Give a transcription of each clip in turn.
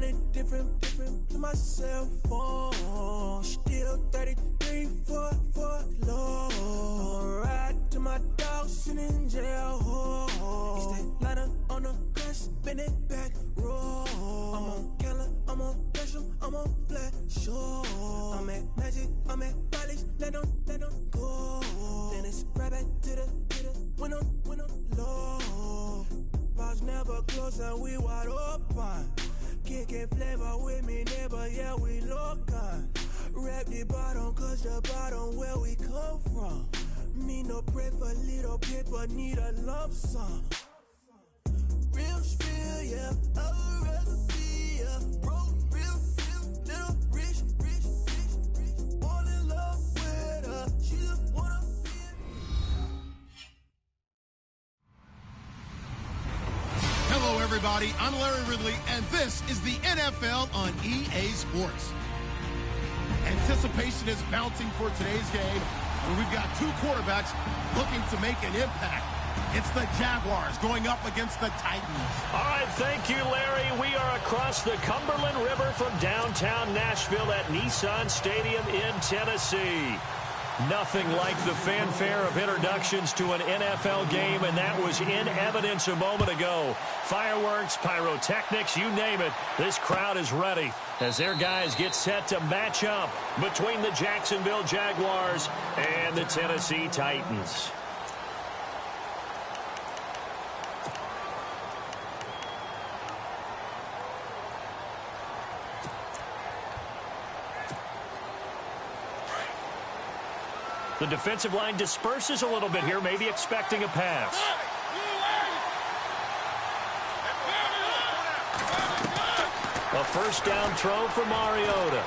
100 different to my cell phone. Still 33 for low. Ride to my dog sitting in jail. It's that ladder on the grass, spin it back, roll. I'm on Keller, I'm on Gresham, I'm on Flat Shore. I'm at Magic, I'm at Bally's, let them go. Then it's right back to the when I'm low. Bars never close and we wide open. Kicking flavor with me, neighbor, yeah, we local. Rap the bottom, cause the bottom where we come from. Me no pray for little paper, need a lump sum. Real spill, yeah, I'd rather be a broke, real feel, little rich. All in love with her, she just wanna feel. Hello, everybody. I'm Larry Ridley, and this is the NFL on EA Sports. Anticipation is mounting for today's game, and we've got two quarterbacks looking to make an impact. It's the Jaguars going up against the Titans. All right, thank you, Larry. We are across the Cumberland River from downtown Nashville at Nissan Stadium in Tennessee. Nothing like the fanfare of introductions to an NFL game, and that was in evidence a moment ago. Fireworks, pyrotechnics, you name it. This crowd is ready as their guys get set to match up between the Jacksonville Jaguars and the Tennessee Titans. The defensive line disperses a little bit here, maybe expecting a pass. A first down throw for Mariota.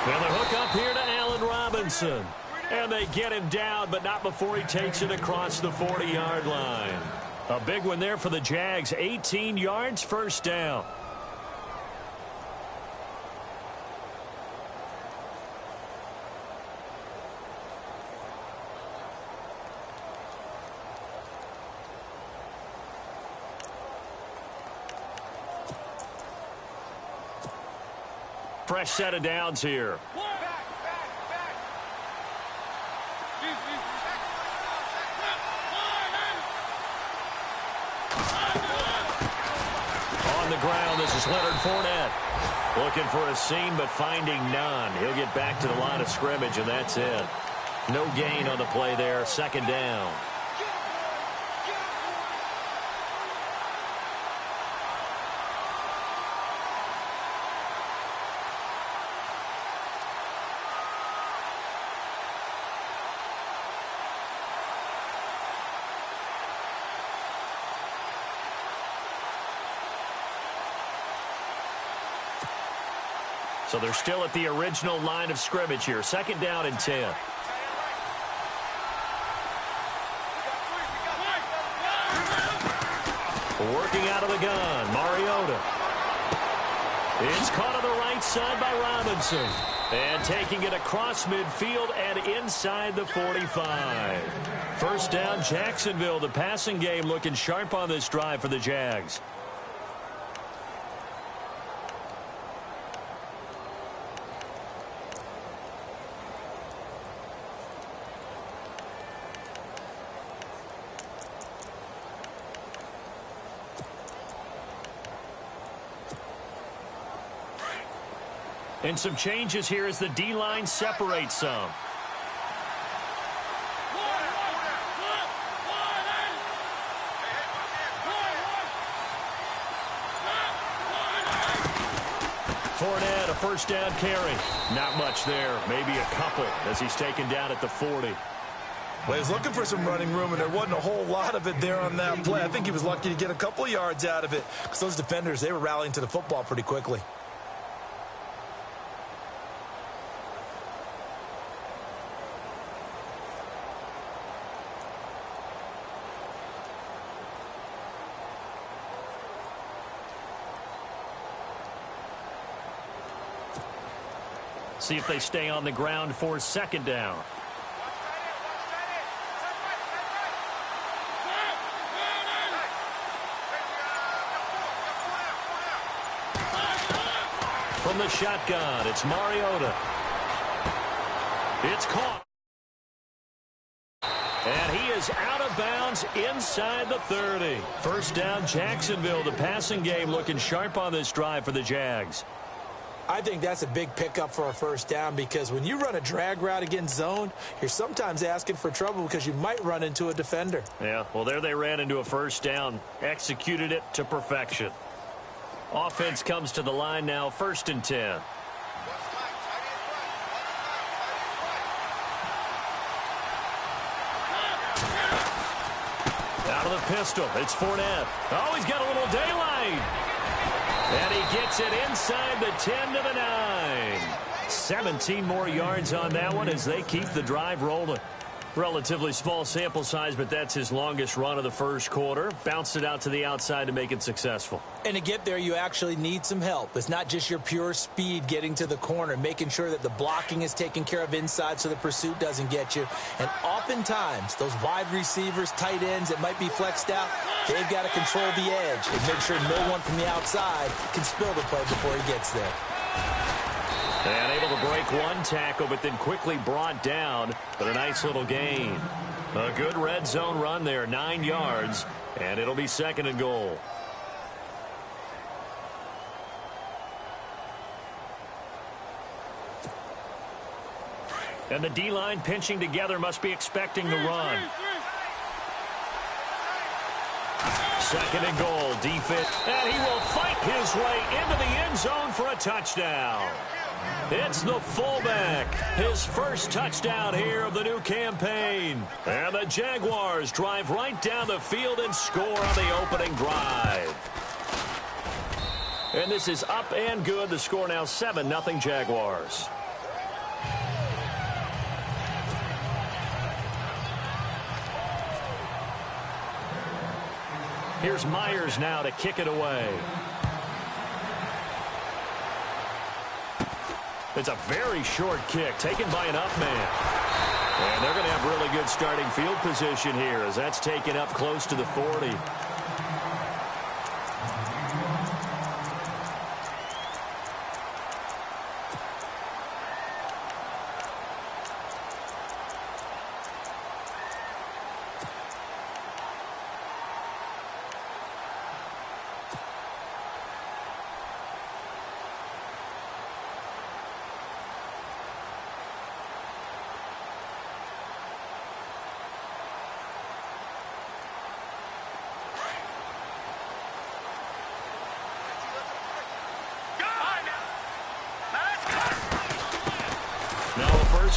And the hook up here to Allen Robinson. And they get him down, but not before he takes it across the 40-yard line. A big one there for the Jags, 18 yards, first down. Fresh set of downs here. On the ground, this is Leonard Fournette. Looking for a seam, but finding none. He'll get back to the line of scrimmage, and that's it. No gain on the play there, second down. So they're still at the original line of scrimmage here. Second down and 10. Working out of the gun, Mariota. It's caught on the right side by Robinson. And taking it across midfield and inside the 45. First down, Jacksonville. The passing game looking sharp on this drive for the Jags. And some changes here as the D-line separates some. Fournette, a first down carry. Not much there. Maybe a couple as he's taken down at the 40. Well, he's looking for some running room, and there wasn't a whole lot of it there on that play. I think he was lucky to get a couple of yards out of it because those defenders, they were rallying to the football pretty quickly. See if they stay on the ground for second down. from the shotgun. It's Mariota. It's caught. And he is out of bounds inside the 30. First down, Jacksonville. The passing game looking sharp on this drive for the Jags. I think that's a big pickup for a first down because when you run a drag route against zone, you're sometimes asking for trouble because you might run into a defender. Yeah, well, there they ran into a first down, executed it to perfection. Offense comes to the line now, 1st and 10. Out of the pistol, it's Fournette. Oh, he's got a little daylight. And he gets it inside the 10 to the 9. 17 more yards on that one as they keep the drive rolling. Relatively small sample size, but that's his longest run of the first quarter. Bounced it out to the outside to make it successful. And to get there, you actually need some help. It's not just your pure speed getting to the corner, making sure that the blocking is taken care of inside so the pursuit doesn't get you. And oftentimes, those wide receivers, tight ends that might be flexed out, they've got to control the edge and make sure no one from the outside can spill the play before he gets there. And able to break one tackle, but then quickly brought down. But a nice little gain. A good red zone run there, 9 yards. And it'll be 2nd and goal. And the D-line pinching together must be expecting the run. 2nd and goal, defense. And he will fight his way into the end zone for a touchdown. It's the fullback. His first touchdown here of the new campaign. And the Jaguars drive right down the field and score on the opening drive. And this is up and good. The score now 7-0 Jaguars. Here's Myers now to kick it away. It's a very short kick taken by an up man. And they're going to have really good starting field position here as that's taken up close to the 40.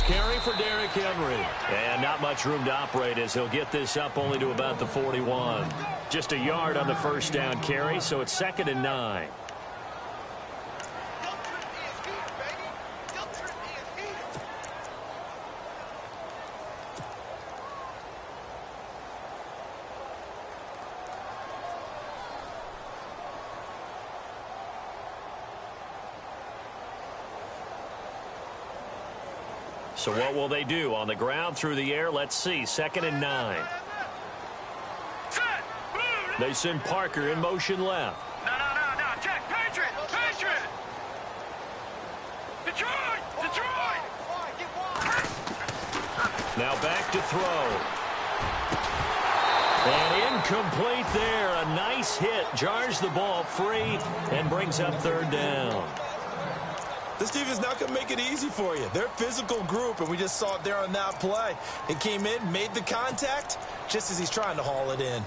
Carry for Derrick Henry. And not much room to operate as he'll get this up only to about the 41. Just a yard on the first down carry, so it's 2nd and 9. So what will they do? On the ground, through the air, let's see. 2nd and 9. They send Parker in motion left. No. Check. Patriot. Detroit. Now back to throw. And incomplete there. A nice hit. Jars the ball free and brings up 3rd down. This team is not going to make it easy for you. They're a physical group, and we just saw it there on that play. It came in, made the contact, just as he's trying to haul it in.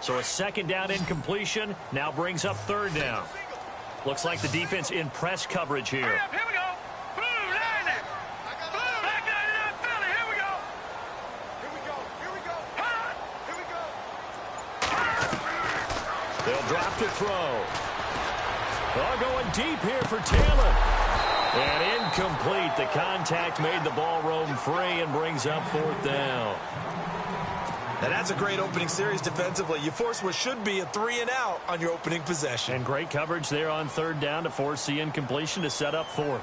So a 2nd down incompletion now brings up 3rd down. Looks like the defense in press coverage here. Here we go. They'll drop to throw. They're going deep here for Taylor. And incomplete. The contact made the ball roam free and brings up 4th down. Now that's a great opening series defensively. You force what should be a 3-and-out on your opening possession. And great coverage there on 3rd down to force the incompletion to set up 4th.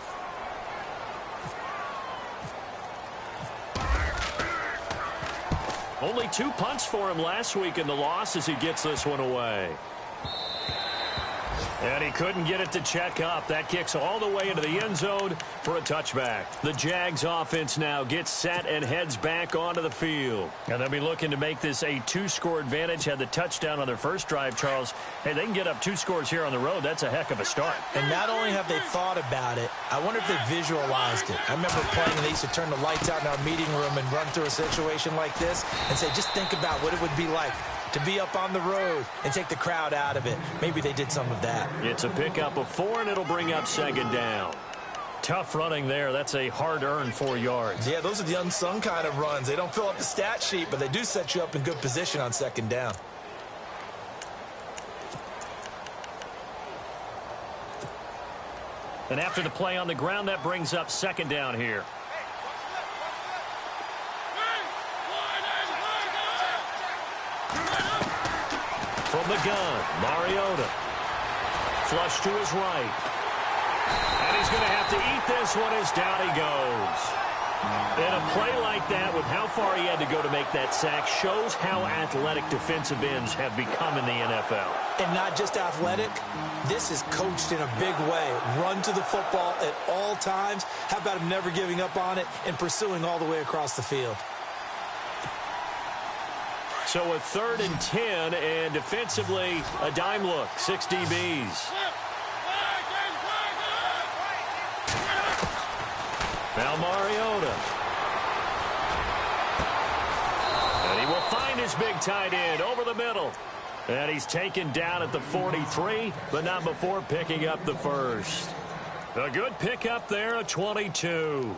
Only 2 punts for him last week in the loss as he gets this one away. And he couldn't get it to check up. That kicks all the way into the end zone for a touchback. The Jags offense now gets set and heads back onto the field. And they'll be looking to make this a 2-score advantage. Had the touchdown on their first drive, Charles. Hey, they can get up 2 scores here on the road. That's a heck of a start. And not only have they thought about it, I wonder if they visualized it. I remember playing, and they used to turn the lights out in our meeting room and run through a situation like this and say, just think about what it would be like to be up on the road and take the crowd out of it. Maybe they did some of that. It's a pickup of 4, and it'll bring up 2nd down. Tough running there. That's a hard-earned 4 yards. Yeah, those are the unsung kind of runs. They don't fill up the stat sheet, but they do set you up in good position on 2nd down. And after the play on the ground, that brings up 2nd down here. From the gun, Mariota. Flush to his right. And he's going to have to eat this one as down he goes. And a play like that, with how far he had to go to make that sack, shows how athletic defensive ends have become in the NFL. And not just athletic, this is coached in a big way. Run to the football at all times. How about him never giving up on it and pursuing all the way across the field? So a 3rd and 10, and defensively, a dime look, 6 DBs. Now Mariota. And he will find his big tight end over the middle. And he's taken down at the 43, but not before picking up the first. A good pickup there, a 22.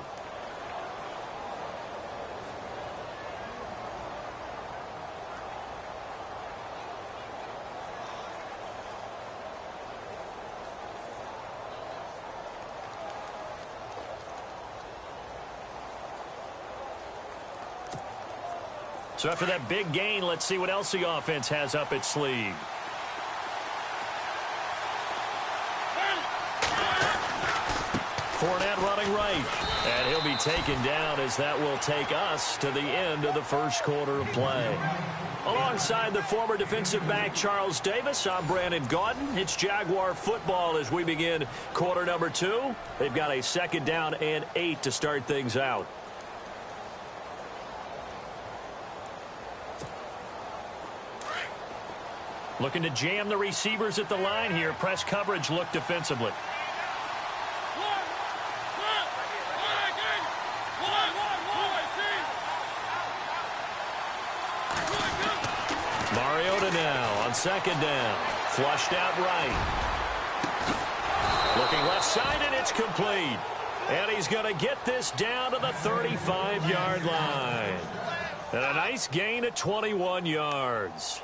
So after that big gain, let's see what else the offense has up its sleeve. Fournette running right. And he'll be taken down as that will take us to the end of the first quarter of play. Alongside the former defensive back Charles Davis, I'm Brandon Gaudin. It's Jaguar football as we begin quarter number 2. They've got a 2nd down and 8 to start things out. Looking to jam the receivers at the line here. Press coverage look defensively. Mariota now on 2nd down. Flushed out right. Looking left side, and it's complete. And he's going to get this down to the 35-yard line. And a nice gain of 21 yards.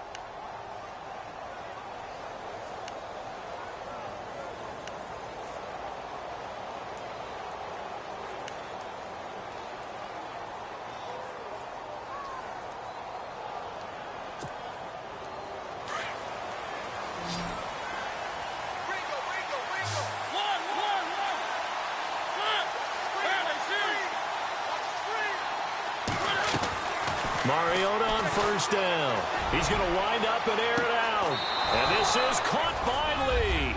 Mariota on 1st down. He's going to wind up and air it out. And this is caught by Lee.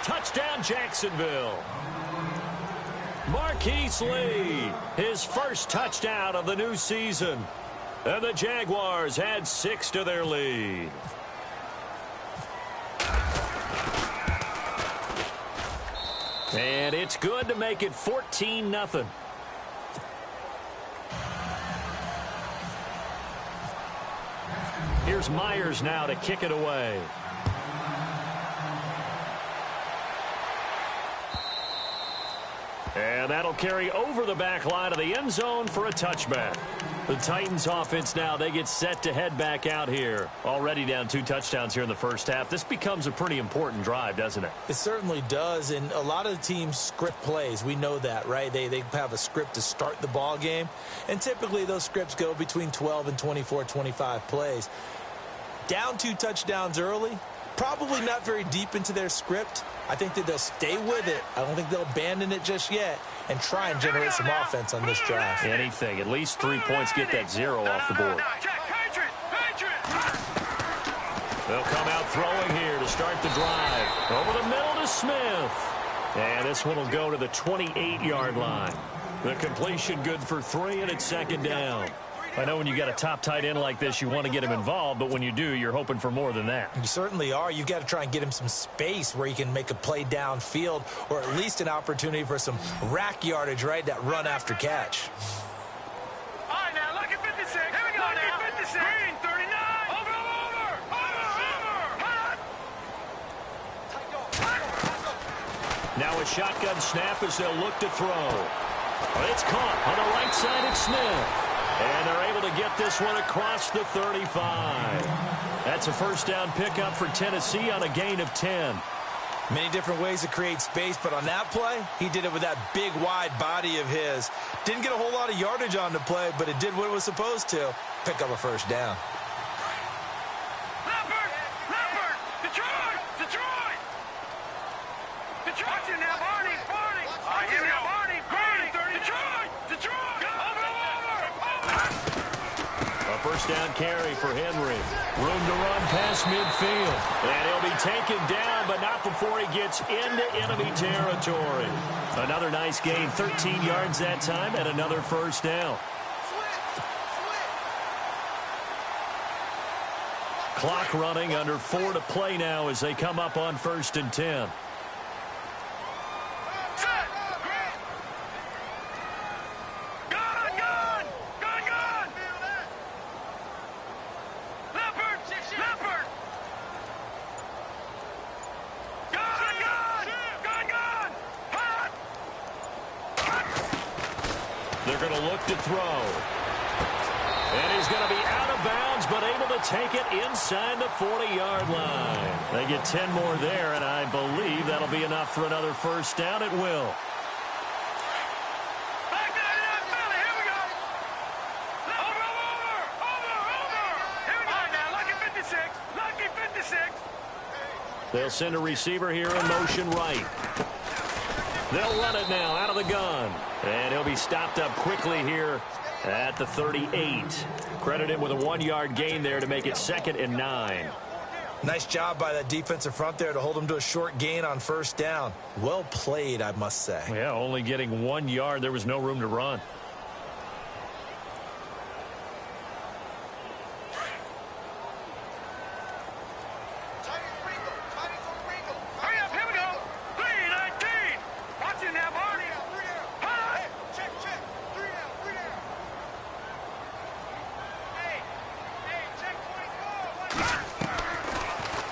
Touchdown, Jacksonville. Marquise Lee, his first touchdown of the new season. And the Jaguars add 6 to their lead. And it's good to make it 14-0. Here's Myers now to kick it away. And that'll carry over the back line of the end zone for a touchback. The Titans offense now, they get set to head back out here. Already down 2 touchdowns here in the first half. This becomes a pretty important drive, doesn't it? It certainly does, and a lot of the teams script plays. We know that, right? They have a script to start the ball game, and typically those scripts go between 12 and 24, 25 plays. Down 2 touchdowns early, probably not very deep into their script. I think that they'll stay with it. I don't think they'll abandon it just yet and try and generate some offense on this drive. Anything. At least 3 points, get that 0 off the board. They'll come out throwing here to start the drive. Over the middle to Smith. And this one will go to the 28-yard line. The completion good for 3, and it's 2nd down. I know when you got a top tight end like this, you want to get him involved, but when you do, you're hoping for more than that. You certainly are. You've got to try and get him some space where he can make a play downfield, or at least an opportunity for some rack yardage, right? That run after catch. All right, now, look at 56. Here we go now. 56. Green, 39. Over. Now a shotgun snap as they'll look to throw. It's caught on the right side at Smith. And they're able to get this one across the 35. That's a first down pickup for Tennessee on a gain of 10. Many different ways to create space, but on that play, he did it with that big, wide body of his. Didn't get a whole lot of yardage on the play, but it did what it was supposed to. Pick up a first down. Leopard, Detroit. Watching now, Barney. Here we go. Barney, Detroit. A first down carry for Henry. Room to run past midfield. And he'll be taken down, but not before he gets into enemy territory. Another nice gain, 13 yards that time, and another first down. Clock running, under 4 to play now as they come up on 1st and 10. They're going to look to throw. And he's going to be out of bounds, but able to take it inside the 40-yard line. They get 10 more there, and I believe that'll be enough for another first down. It will. Back down in that belly. Here we go. Over. Here we go. Now, lucky 56. They'll send a receiver here in motion right. They'll run it now out of the gun. And he'll be stopped up quickly here at the 38. Credited with a 1-yard gain there to make it 2nd and 9. Nice job by that defensive front there to hold him to a short gain on first down. Well played, I must say. Yeah, only getting 1 yard. There was no room to run. Hurry up, here we go. 3-19. Watching now, Barney.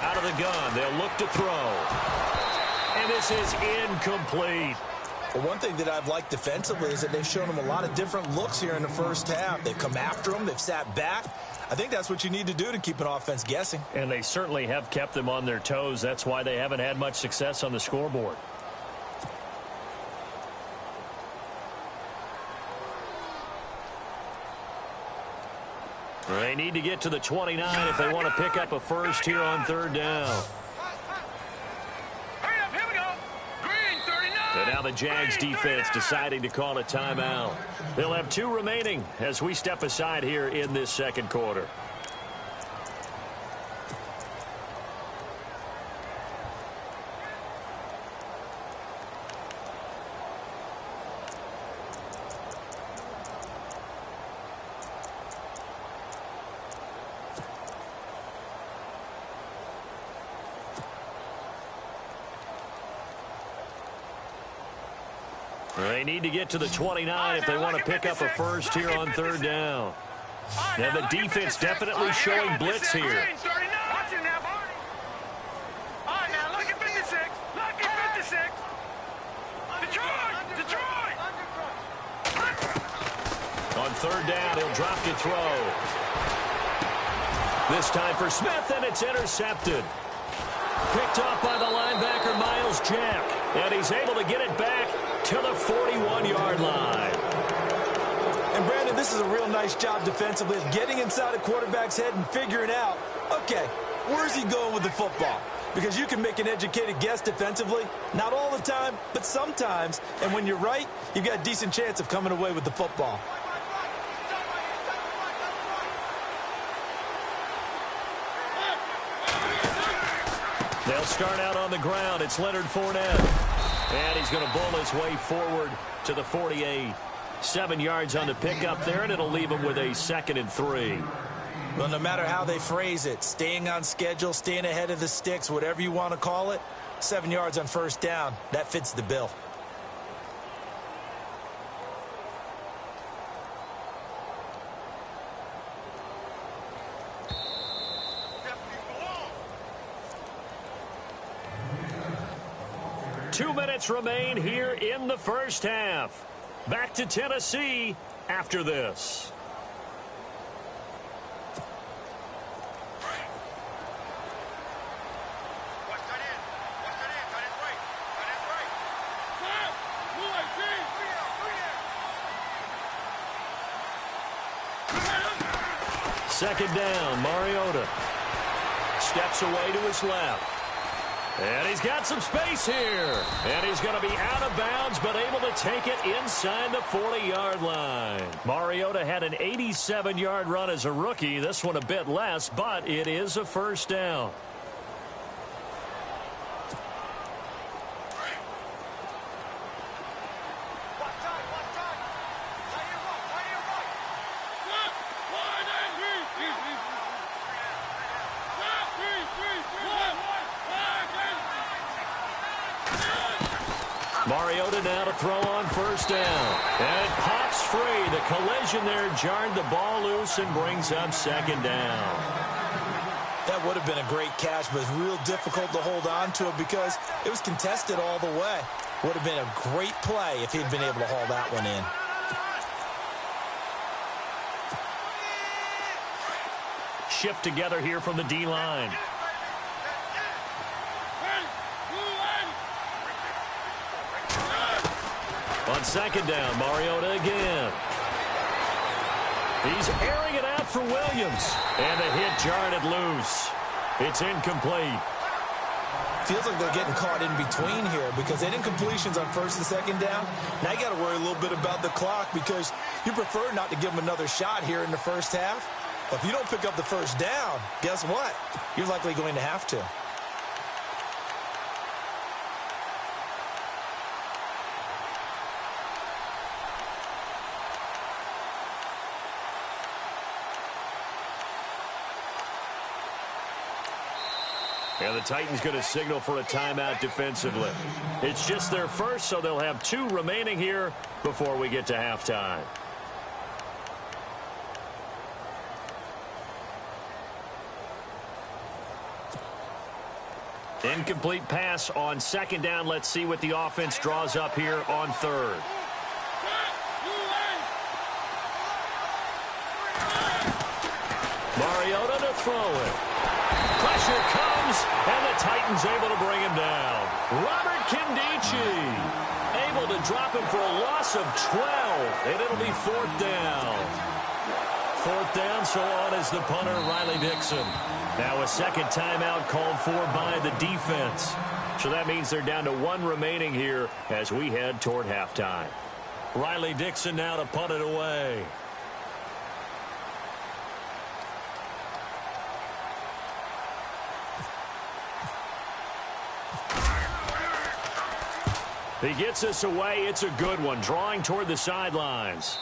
Out of the gun, they'll look to throw. And this is incomplete. Well, one thing that I've liked defensively is that they've shown him a lot of different looks here in the first half. They've come after him. They've sat back. I think that's what you need to do to keep an offense guessing. And they certainly have kept them on their toes. That's why they haven't had much success on the scoreboard. They need to get to the 29 if they want to pick up a first here on 3rd down. Hurry up, here we go. Green, 39. And now the Jags defense deciding to call a timeout. They'll have 2 remaining as we step aside here in this 2nd quarter. They need to get to the 29 if they want to pick up a first here on 3rd down. Now the defense definitely showing blitz here. Watching now, Barney. All right, now, look at 56. Look at 56. Detroit. On 3rd down, he'll drop to throw. This time for Smith, and it's intercepted. Picked off by the linebacker, Miles Jack. And he's able to get it back to the 41-yard line. And, Brandon, this is a real nice job defensively of getting inside a quarterback's head and figuring out, okay, where's he going with the football? Because you can make an educated guess defensively. Not all the time, but sometimes. And when you're right, you've got a decent chance of coming away with the football. They'll start out on the ground. It's Leonard Fournette. And he's going to bull his way forward to the 48. 7 yards on the pickup there, and it'll leave him with a 2nd and 3. Well, no matter how they phrase it, staying on schedule, staying ahead of the sticks, whatever you want to call it, 7 yards on first down, that fits the bill. Two minutes remain here in the first half. Back to Tennessee after this. Second down, Mariota steps away to his left. And he's got some space here. And he's going to be out of bounds, but able to take it inside the 40-yard line. Mariota had an 87-yard run as a rookie. This one a bit less, but it is a first down. Mariota now to throw on first down. And it pops free. The collision there jarred the ball loose and brings up second down. That would have been a great catch, but it's real difficult to hold on to it because it was contested all the way. Would have been a great play if he'd been able to haul that one in. Shift together here from the D-line. On second down, Mariota again. He's airing it out for Williams. And the hit jarred it loose. It's incomplete. Feels like they're getting caught in between here because they didn't completions on first and second down. Now you got to worry a little bit about the clock because you prefer not to give them another shot here in the first half. But if you don't pick up the first down, guess what? You're likely going to have to. And the Titans going to signal for a timeout defensively. It's just their first, so they'll have 2 remaining here before we get to halftime. Incomplete pass on second down. Let's see what the offense draws up here on third. Mariota to throw it. Pressure comes, and the Titans able to bring him down. Robert Kindici able to drop him for a loss of 12, and it'll be fourth down. Fourth down, so on is the punter, Riley Dixon. Now a second timeout called for by the defense. So that means they're down to 1 remaining here as we head toward halftime. Riley Dixon now to punt it away. He gets us away. It's a good one. Drawing toward the sidelines.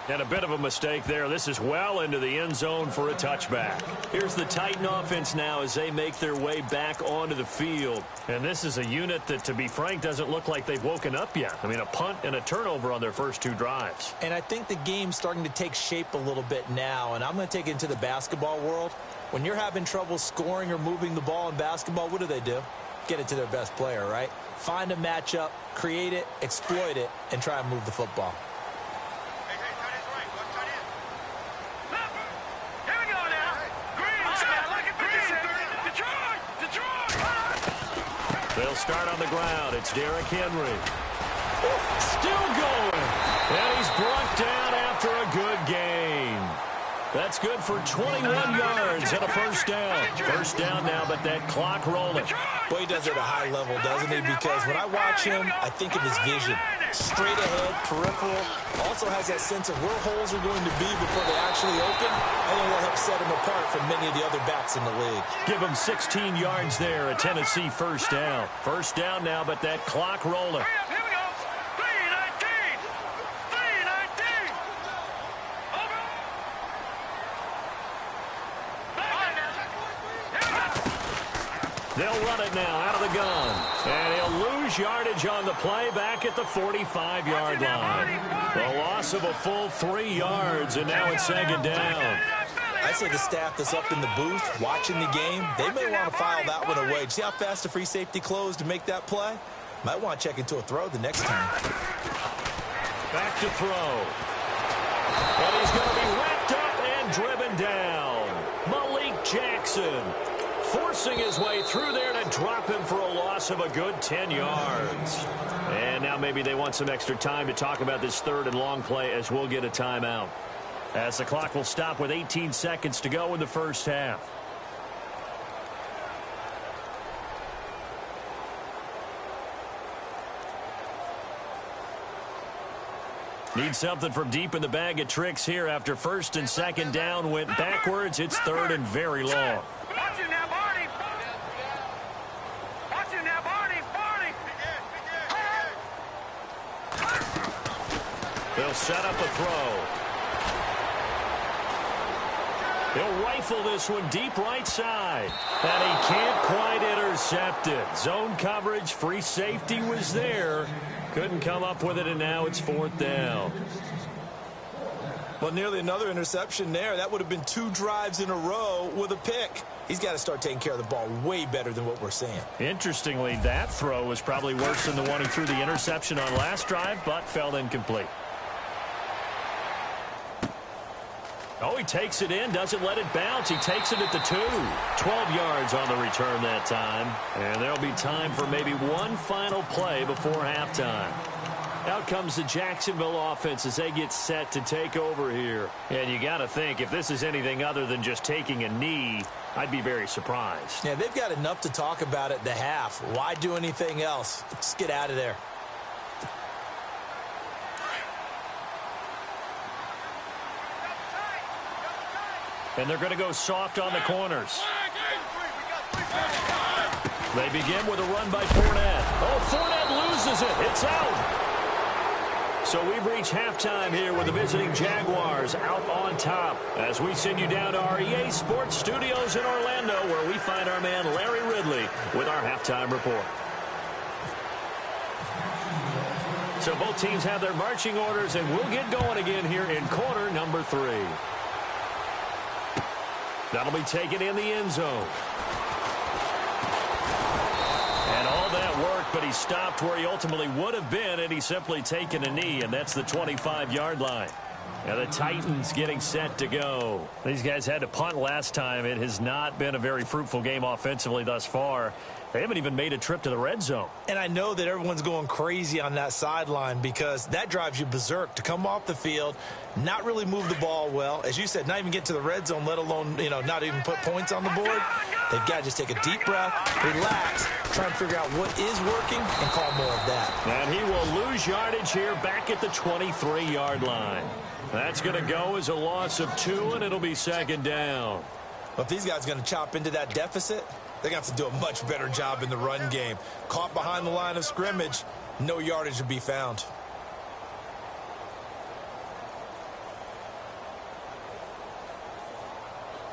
And a bit of a mistake there. This is well into the end zone for a touchback. Here's the Titan offense now as they make their way back onto the field. And this is a unit that, to be frank, doesn't look like they've woken up yet. I mean, a punt and a turnover on their first 2 drives. And I think the game's starting to take shape a little bit now. And I'm going to take it into the basketball world. When you're having trouble scoring or moving the ball in basketball, what do? Get it to their best player, right? Find a matchup, create it, exploit it, and try and move the football. They'll start on the ground. It's Derrick Henry. Still going. And he's brought down after a good gain. That's good for 21 yards and a first down. First down now, but that clock rolling. Boy, he does it at a high level, doesn't he? Because when I watch him, I think of his vision. straight ahead, peripheral. Also has that sense of where holes are going to be before they actually open. I think that'll help set him apart from many of the other backs in the league. Give him 16 yards there, a Tennessee first down. First down now, but that clock rolling. Here we go. 3:19. 3:19. Over. They'll run it now out of the gun. And he'll lose yardage on the play back at the 45-yard line. The loss of a full 3 yards, and now it's second down. I'd say the staff that's up in the booth watching the game, they may want to file that one away. See how fast the free safety closed to make that play? Might want to check into a throw the next time. Back to throw. And he's going to be wrapped up and driven down. Malik Jackson forcing his way through there to drop him for a loss of a good 10 yards. And now maybe they want some extra time to talk about this third and long play as we'll get a timeout. As the clock will stop with 18 seconds to go in the first half. Need something from deep in the bag of tricks here after first and second down went backwards. It's third and very long. Watch it now, Barney. Watch it now, Barney. Barney. They'll set up a throw. He'll rifle this one deep right side. And he can't quite intercept it. Zone coverage, free safety was there. Couldn't come up with it, and now it's fourth down. Well, nearly another interception there. That would have been 2 drives in a row with a pick. He's got to start taking care of the ball way better than what we're seeing. Interestingly, that throw was probably worse than the one he threw the interception on last drive, but fell incomplete. Oh, he takes it in, doesn't let it bounce. He takes it at the 2. 12 yards on the return that time. And there'll be time for maybe one final play before halftime. Out comes the Jacksonville offense as they get set to take over here. And you got to think, if this is anything other than just taking a knee, I'd be very surprised. Yeah, they've got enough to talk about at the half. Why do anything else? Just get out of there. And they're going to go soft on the corners. They begin with a run by Fournette. Oh, Fournette loses it. It's out. So we've reached halftime here with the visiting Jaguars out on top as we send you down to our EA Sports Studios in Orlando, where we find our man Larry Ridley with our halftime report. So both teams have their marching orders, and we'll get going again here in quarter number 3. That'll be taken in the end zone. And all that work, but he stopped where he ultimately would have been, and he's simply taken a knee, and that's the 25-yard line. Now the Titans getting set to go. These guys had to punt last time. It has not been a very fruitful game offensively thus far. They haven't even made a trip to the red zone. And I know that everyone's going crazy on that sideline because that drives you berserk to come off the field, not really move the ball well. As you said, not even get to the red zone, let alone, not even put points on the board. They've got to just take a deep breath, relax, try and figure out what is working, and call more of that. And he will lose yardage here back at the 23-yard line. That's going to go as a loss of 2, and it'll be second down. Well, if these guys are going to chop into that deficit, they're going to have to do a much better job in the run game. Caught behind the line of scrimmage, no yardage to be found.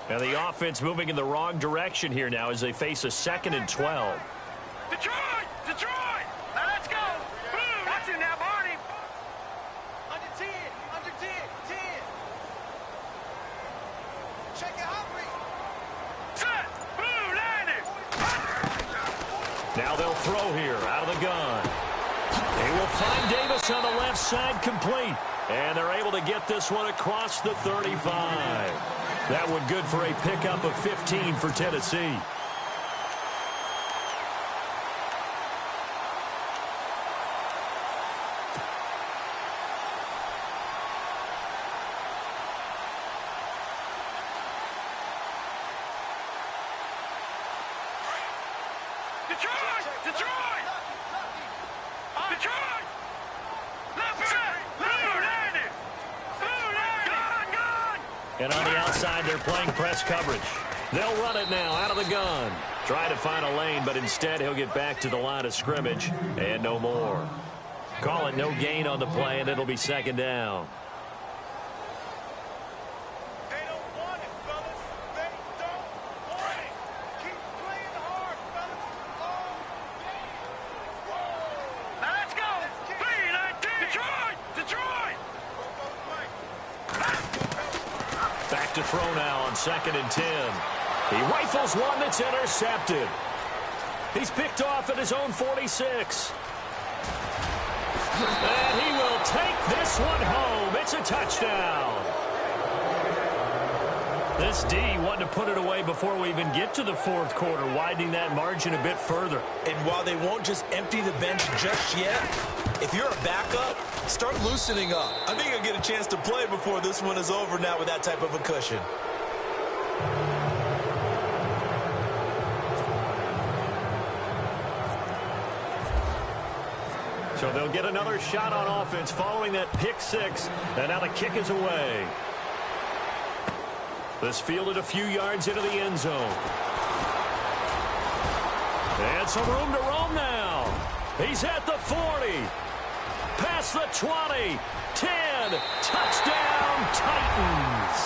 And the offense moving in the wrong direction here now as they face a 2nd and 12. Detroit! Detroit! Now let's go! Boom! Watch it now, Barney! Under 10! Under 10! 10! Check it, Humphrey! Set! Boom! Landed! Now they'll throw here out of the gun. They will find Davis on the left side complete. And they're able to get this one across the 35. That one good for a pickup of 15 for Tennessee. Detroit! Detroit! Detroit! And on the outside, they're playing press coverage. They'll run it now out of the gun. Try to find a lane, but instead he'll get back to the line of scrimmage and no more. Call it no gain on the play, and it'll be second down. They don't want it, fellas. They don't want it. Keep playing hard, fellas. Oh, now let's go. Detroit! Detroit! Back to throw now on 2nd and 10. He rifles one that's intercepted. He's picked off at his own 46. And he will take this one home. It's a touchdown. This D wanted to put it away before we even get to the fourth quarter, widening that margin a bit further. And while they won't just empty the bench just yet, if you're a backup, start loosening up. I think you'll get a chance to play before this one is over now with that type of a cushion. So they'll get another shot on offense following that pick six. And now the kick is away. This fielded a few yards into the end zone. And some room to roam now. He's at the 40. Past the 20. 10. Touchdown, Titans.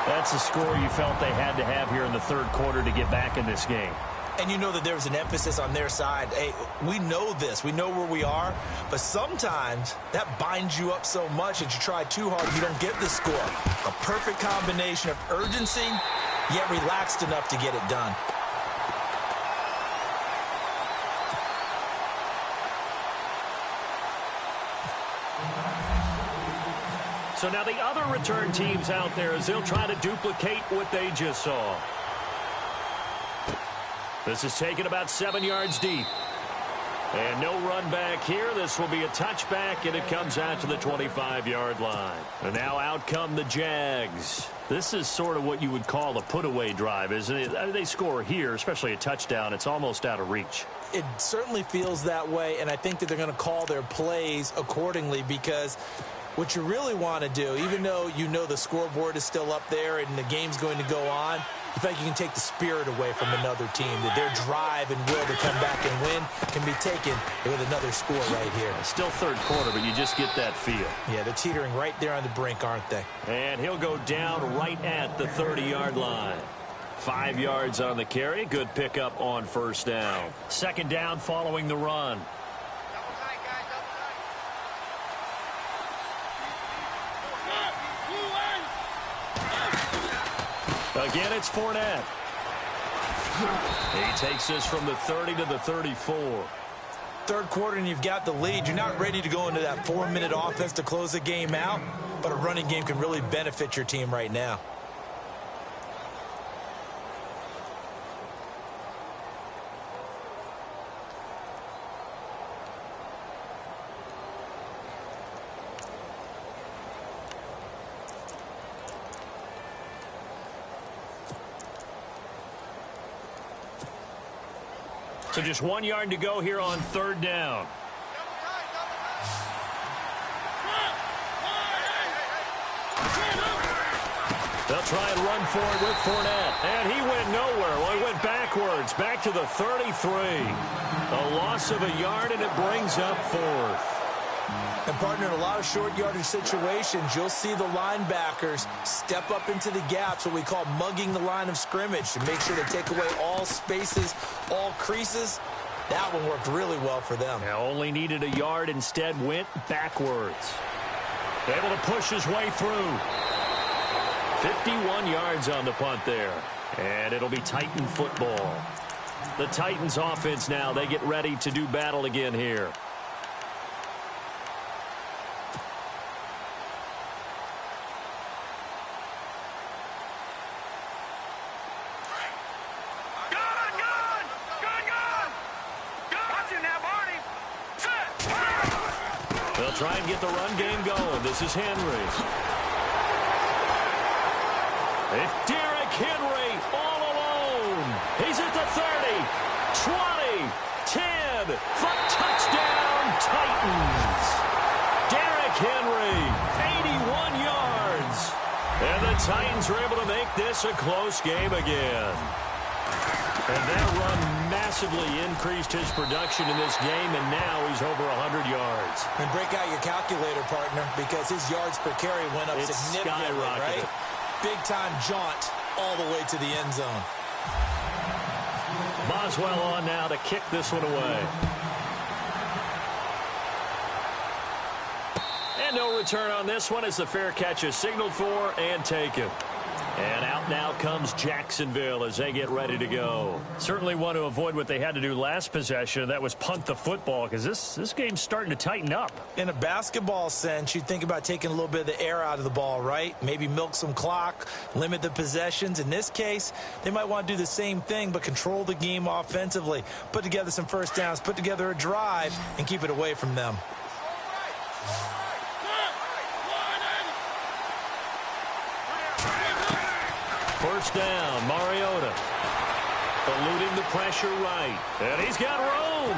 That's a score you felt they had to have here in the third quarter to get back in this game. And you know that there was an emphasis on their side. Hey, we know this. We know where we are. But sometimes that binds you up so much that you try too hard, you don't get the score. A perfect combination of urgency, yet relaxed enough to get it done. So now the other return teams out there as they'll try to duplicate what they just saw. This is taken about 7 yards deep. And no run back here. This will be a touchback, and it comes out to the 25-yard line. And now out come the Jags. This is sort of what you would call a put-away drive, isn't it? I mean, they score here, especially a touchdown. It's almost out of reach. It certainly feels that way, and I think that they're going to call their plays accordingly because what you really want to do, even though you know the scoreboard is still up there and the game's going to go on, you think you can take the spirit away from another team, that their drive and will to come back and win can be taken with another score right here. Still third quarter, but you just get that feel. Yeah, they're teetering right there on the brink, aren't they? And he'll go down right at the 30-yard line. 5 yards on the carry. Good pickup on first down. Second down following the run. Again, it's Fournette. He takes this from the 30 to the 34. Third quarter and you've got the lead. You're not ready to go into that 4-minute offense to close the game out, but a running game can really benefit your team right now. So just 1 yard to go here on third down. They'll try and run for it with Fournette. And he went nowhere. Well, he went backwards, back to the 33. A loss of a yard, and it brings up fourth. And, partner, in a lot of short yardage situations, you'll see the linebackers step up into the gaps, what we call mugging the line of scrimmage, to make sure to take away all spaces, all creases. That one worked really well for them. Now only needed a yard, instead went backwards. Able to push his way through. 51 yards on the punt there. And it'll be Titan football. The Titans offense now, they get ready to do battle again here. Try and get the run game going. This is Henry. It's Derrick Henry all alone. He's at the 30, 20, 10, for touchdown, Titans. 81 yards. And the Titans are able to make this a close game again. And that run massively increased his production in this game, and now he's over 100 yards. And break out your calculator, partner, because his yards per carry went up significantly, right? Big-time jaunt all the way to the end zone. Boswell on now to kick this one away. And no return on this one as the fair catch is signaled for and taken. And out now comes Jacksonville as they get ready to go. Certainly want to avoid what they had to do last possession. That was punt the football, because this game's starting to tighten up. In a basketball sense, you think about taking a little bit of the air out of the ball, right? Maybe milk some clock, limit the possessions. In this case, they might want to do the same thing, but control the game offensively. Put together some first downs, put together a drive, and keep it away from them. First down, Mariota. Eluding the pressure right. And he's got room.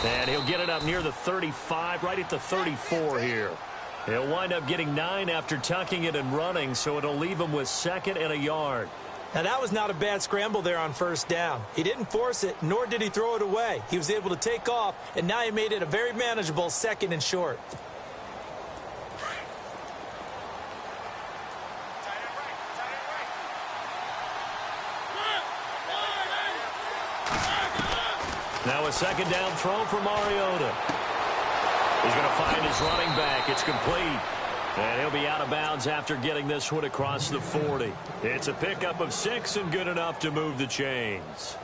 And he'll get it up near the 35, right at the 34 here. He'll wind up getting 9 after tucking it and running, so it'll leave him with 2nd and a yard. Now, that was not a bad scramble there on first down. He didn't force it, nor did he throw it away. He was able to take off, and now he made it a very manageable 2nd and short. Now a 2nd down throw for Mariota. He's going to find his running back. It's complete. And he'll be out of bounds after getting this one across the 40. It's a pickup of 6 and good enough to move the chains.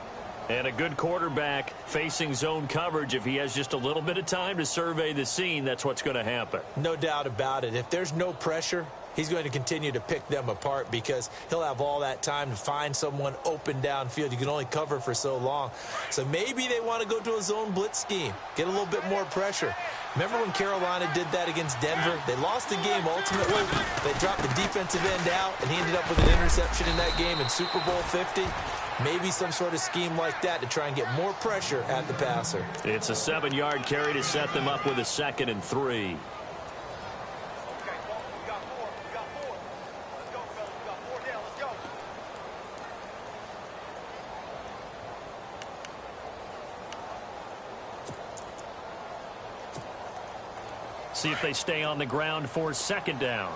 And a good quarterback facing zone coverage. If he has just a little bit of time to survey the scene, that's what's going to happen. No doubt about it. If there's no pressure, he's going to continue to pick them apart because he'll have all that time to find someone open downfield. You can only cover for so long. So maybe they want to go to a zone blitz scheme, get a little bit more pressure. Remember when Carolina did that against Denver? They lost the game ultimately. They dropped the defensive end out, and he ended up with an interception in that game in Super Bowl 50. Maybe some sort of scheme like that to try and get more pressure at the passer. It's a 7-yard carry to set them up with a 2nd and 3. See if they stay on the ground for 2nd down.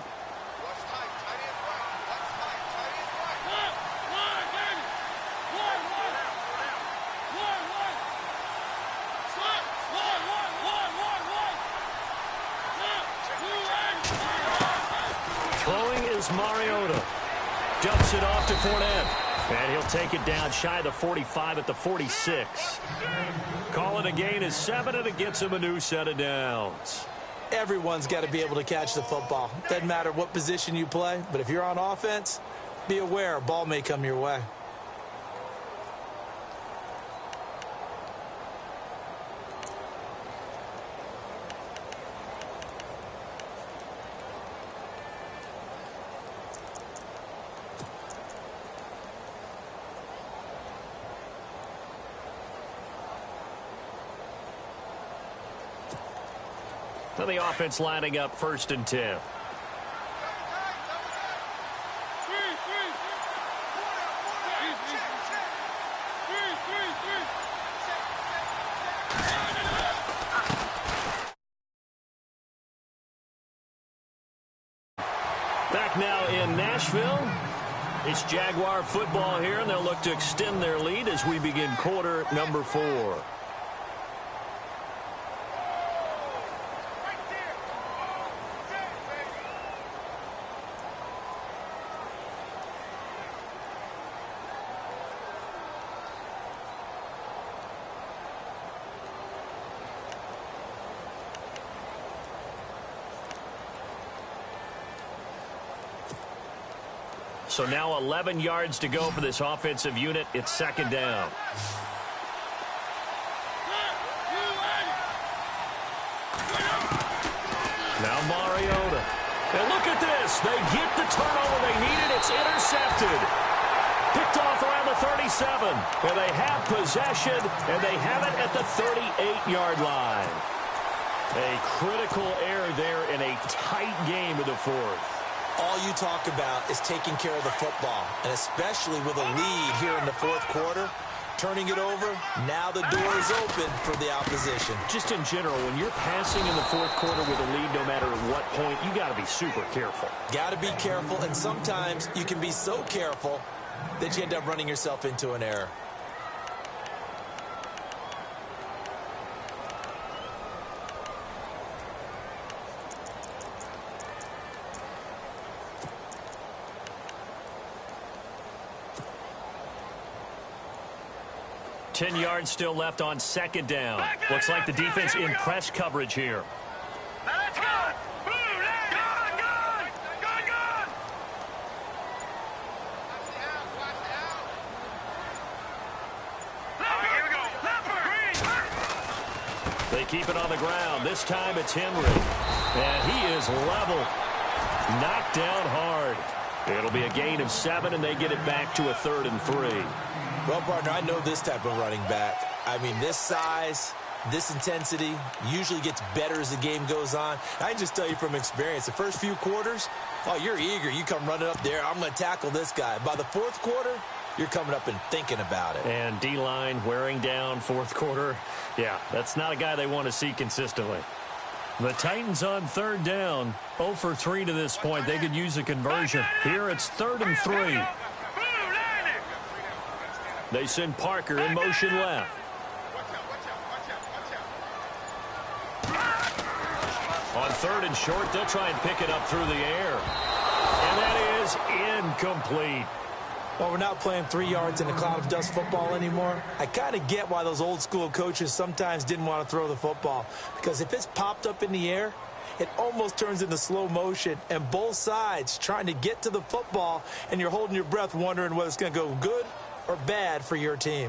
Throwing is Mariota. Dumps it off to Fournette. And he'll take it down shy of the 45 at the 46. Calling a gain is 7, and it gets him a new set of downs. Everyone's got to be able to catch the football. Doesn't matter what position you play, but if you're on offense, be aware a ball may come your way. Well, the offense lining up 1st and 10. Back now in Nashville. It's Jaguar football here, and they'll look to extend their lead as we begin quarter number 4. So now 11 yards to go for this offensive unit. It's 2nd down. Now Mariota. And look at this. They get the turnover they needed. It's intercepted. Picked off around the 37. And they have possession, and they have it at the 38-yard line. A critical error there in a tight game of the fourth. All you talk about is taking care of the football, and especially with a lead here in the fourth quarter, turning it over, now the door is open for the opposition. Just in general, when you're passing in the fourth quarter with a lead, no matter at what point, you got to be super careful. Got to be careful, and sometimes you can be so careful that you end up running yourself into an error. Ten yards still left on second down. Looks like the defense in press coverage here. Now let's go. Boom, gun. Here we go. They keep it on the ground. This time it's Henry. And he is level. Knocked down hard. It'll be a gain of 7, and they get it back to a 3rd and 3. Well, partner, I know this type of running back. I mean, this size, this intensity usually gets better as the game goes on. I can just tell you from experience, the first few quarters, oh, you're eager. You come running up there, I'm going to tackle this guy. By the fourth quarter, you're coming up and thinking about it. And D-line wearing down fourth quarter. Yeah, that's not a guy they want to see consistently. The Titans on 3rd down, 0 for 3 to this point. They could use a conversion. Here it's 3rd and 3. They send Parker in motion left. On 3rd and short, they'll try and pick it up through the air. And that is incomplete. Well, we're not playing 3 yards in a cloud of dust football anymore. I kind of get why those old school coaches sometimes didn't want to throw the football. Because if it's popped up in the air, it almost turns into slow motion. And both sides trying to get to the football, and you're holding your breath wondering whether it's going to go good or bad for your team.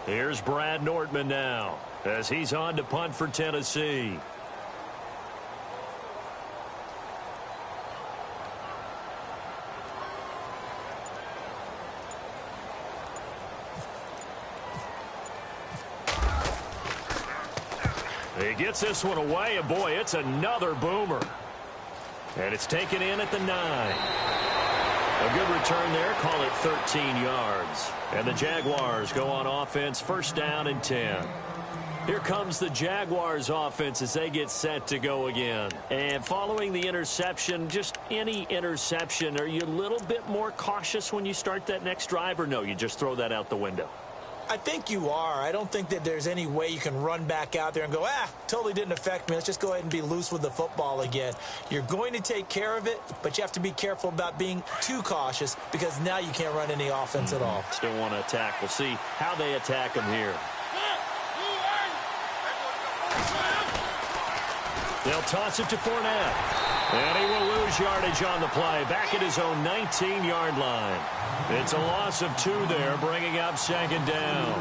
Here's Brad Nortman now as he's on to punt for Tennessee. He gets this one away, and boy, it's another boomer. And it's taken in at the 9. A good return there, call it 13 yards. And the Jaguars go on offense, 1st down and 10. Here comes the Jaguars offense as they get set to go again. And following the interception, just any interception, are you a little bit more cautious when you start that next drive, or no, you just throw that out the window? I think you are. I don't think that there's any way you can run back out there and go, totally didn't affect me. Let's just go ahead and be loose with the football again. You're going to take care of it, but you have to be careful about being too cautious because now you can't run any offense at all. Still want to attack. We'll see how they attack them here. They'll toss it to Fournette. And he will lose yardage on the play, back at his own 19-yard line. It's a loss of 2 there, bringing up 2nd down.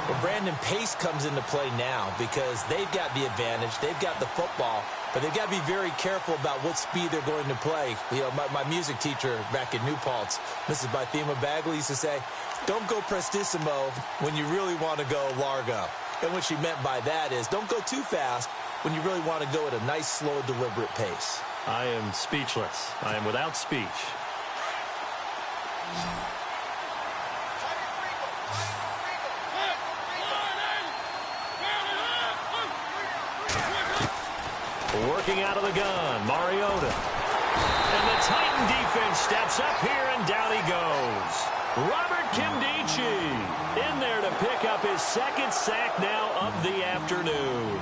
Well, Brandon, pace comes into play now because they've got the advantage. They've got the football, but they've got to be very careful about what speed they're going to play. You know, my music teacher back at New Paltz, Mrs. Bythema Bagley, used to say, don't go prestissimo when you really want to go largo. And what she meant by that is don't go too fast when you really want to go at a nice, slow, deliberate pace. I am speechless. I am without speech. Working out of the gun, Mariota. And the Titan defense steps up here, and down he goes. Robert Kimdichie in there to pick up his 2nd sack now of the afternoon.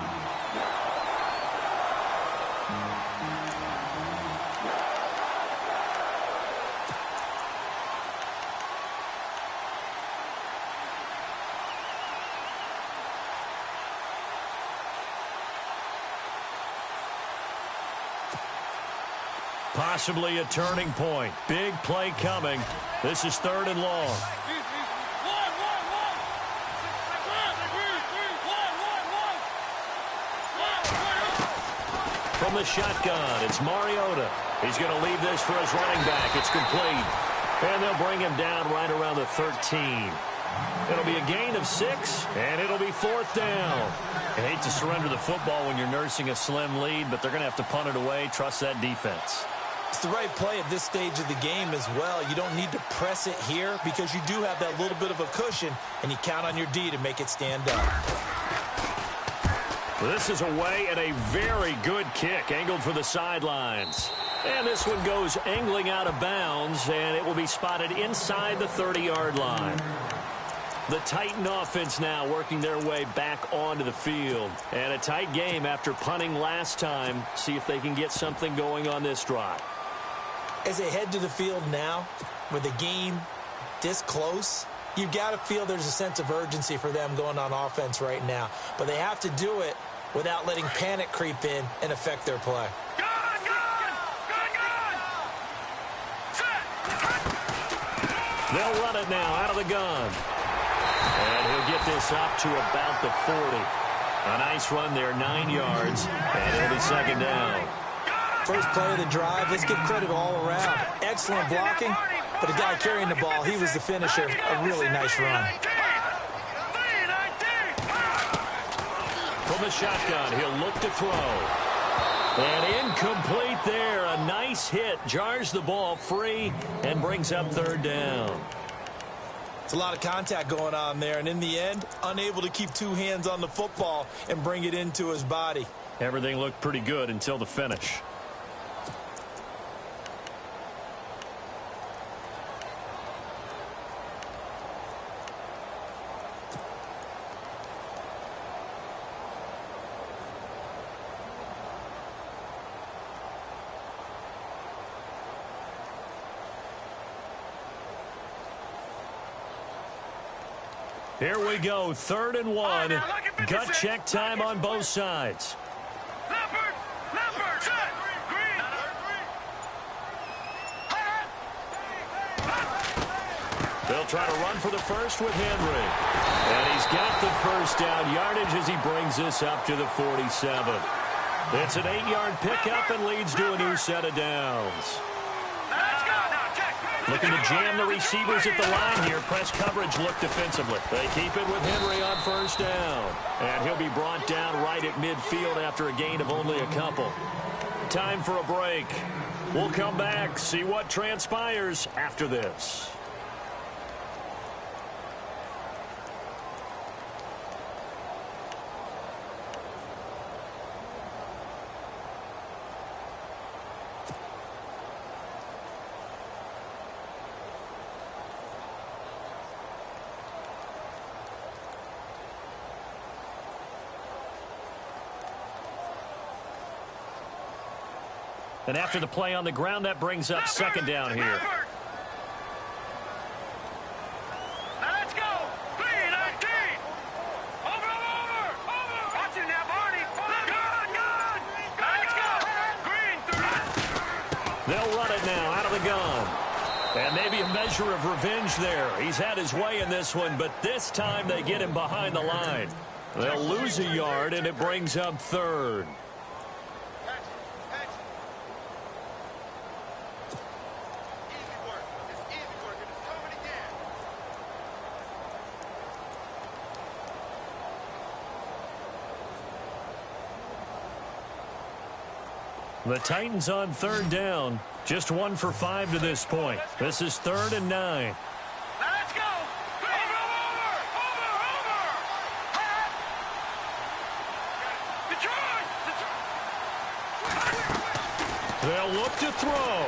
Possibly a turning point. Big play coming. This is 3rd and long. From the shotgun, it's Mariota. He's going to leave this for his running back. It's complete. And they'll bring him down right around the 13. It'll be a gain of 6, and it'll be 4th down. I hate to surrender the football when you're nursing a slim lead, but they're going to have to punt it away. Trust that defense. It's the right play at this stage of the game as well. You don't need to press it here because you do have that little bit of a cushion, and you count on your D to make it stand up. This is away and a very good kick, angled for the sidelines. And this one goes angling out of bounds, and it will be spotted inside the 30-yard line. The Titan offense now working their way back onto the field. And a tight game after punting last time. See if they can get something going on this drive. As they head to the field now, with the game this close, you've got to feel there's a sense of urgency for them going on offense right now. But they have to do it without letting panic creep in and affect their play. They'll run it now out of the gun. And he'll get this up to about the 40. A nice run there, 9 yards, and it'll be 2nd down. First play of the drive, let's give credit all around. Excellent blocking, but the guy carrying the ball, he was the finisher. A really nice run. From the shotgun, he'll look to throw. And incomplete there. A nice hit. Jars the ball free and brings up 3rd down. It's a lot of contact going on there, and in the end, unable to keep 2 hands on the football and bring it into his body. Everything looked pretty good until the finish. Here we go, 3rd and 1. Gut check time on both sides. They'll try to run for the first with Henry. And he's got the 1st down yardage as he brings this up to the 47. It's an 8-yard pickup and leads to a new set of downs. Looking to jam the receivers at the line here. Press coverage look defensively. They keep it with Henry on 1st down. And he'll be brought down right at midfield after a gain of only a couple. Time for a break. We'll come back, see what transpires after this. And after the play on the ground, that brings up 2nd down here. Now let's go. 3-19. Over. Watch it now, Barney. Gun. Now let's go. Green 3. They'll run it now out of the gun. And maybe a measure of revenge there. He's had his way in this one, but this time they get him behind the line. They'll lose a yard, and it brings up 3rd. The Titans on 3rd down. Just 1 for 5 to this point. This is 3rd and 9. Now let's go. Over. Detroit. They'll look to throw.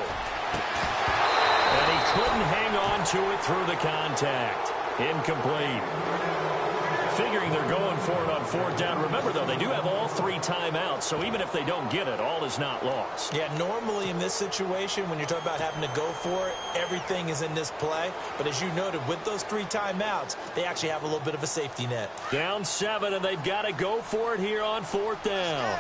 And he couldn't hang on to it through the contact. Incomplete. Figuring they're going for it on 4th down. Remember, though, they do have all 3 timeouts, so even if they don't get it, all is not lost. Yeah, normally in this situation, when you're talking about having to go for it, everything is in this play. But as you noted, with those 3 timeouts, they actually have a little bit of a safety net. Down 7, and they've got to go for it here on 4th down.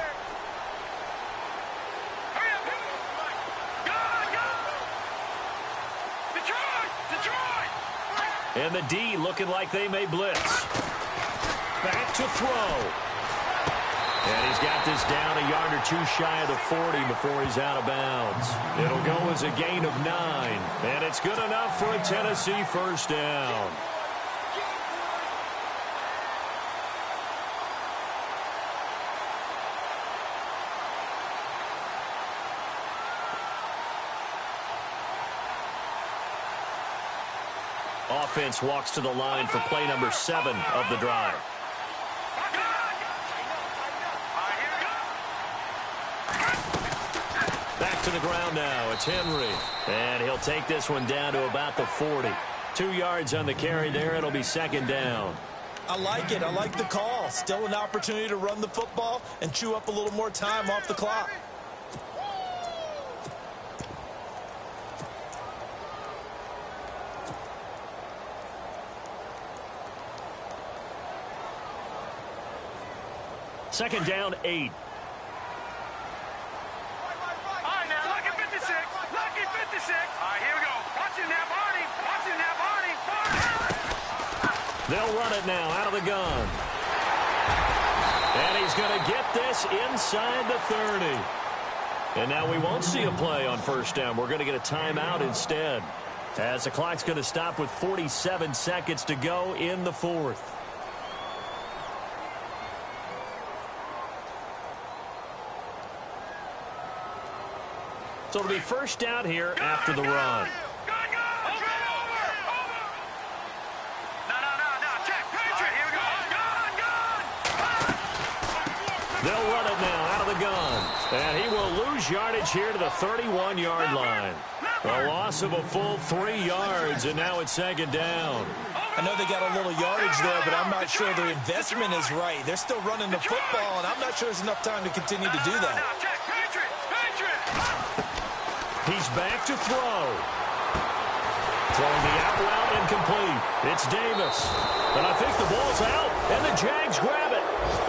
And the D looking like they may blitz. Back to throw. And he's got this down a yard or 2 shy of the 40 before he's out of bounds. It'll go as a gain of 9. And it's good enough for a Tennessee 1st down. offense walks to the line for play number 7 of the drive. Back to the ground now. It's Henry. And he'll take this one down to about the 40. 2 yards on the carry there. It'll be second down. I like it. I like the call. Still an opportunity to run the football and chew up a little more time off the clock. Second down, 8. They'll run it now out of the gun. And he's going to get this inside the 30. And now we won't see a play on first down. We're going to get a timeout instead, as the clock's going to stop with 47 seconds to go in the 4th. So it'll be first down here after the run. They'll run it now out of the gun. And he will lose yardage here to the 31-yard line. A loss of a full 3 yards, and now it's second down. I know they got a little yardage there, but I'm not sure their investment is right. They're still running the football, and I'm not sure there's enough time to continue to do that. He's back to throw. Throwing the out route incomplete. It's Davis. And I think the ball's out, and the Jags grab it.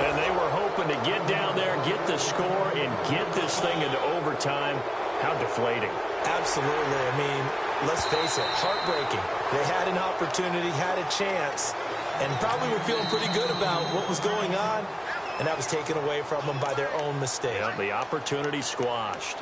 And they were hoping to get down there, get the score, and get this thing into overtime. How deflating. Absolutely. I mean, let's face it, heartbreaking. They had an opportunity, had a chance, and probably were feeling pretty good about what was going on, and that was taken away from them by their own mistake. Yeah, the opportunity squashed.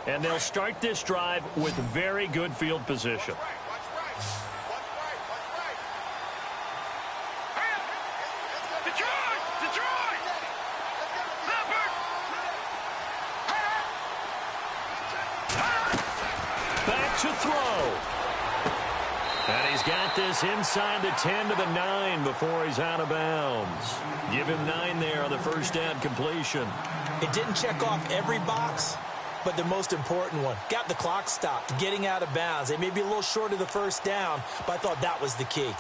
And they'll start this drive with very good field position. Back to throw. And he's got this inside the 10 to the 9 before he's out of bounds. Give him 9 there on the first down completion. It didn't check off every box, but the most important one, got the clock stopped, getting out of bounds. They may be a little short of the first down, but I thought that was the key.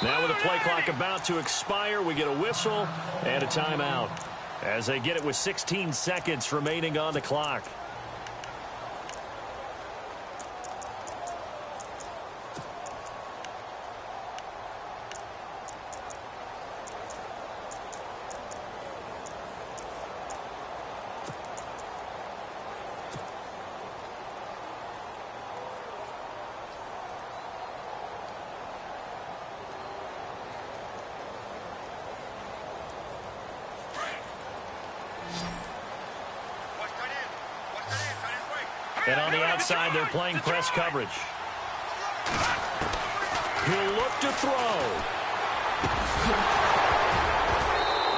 Now with the play clock about to expire, we get a whistle and a timeout as they get it with 16 seconds remaining on the clock. And on the outside, they're playing press coverage. He'll look to throw.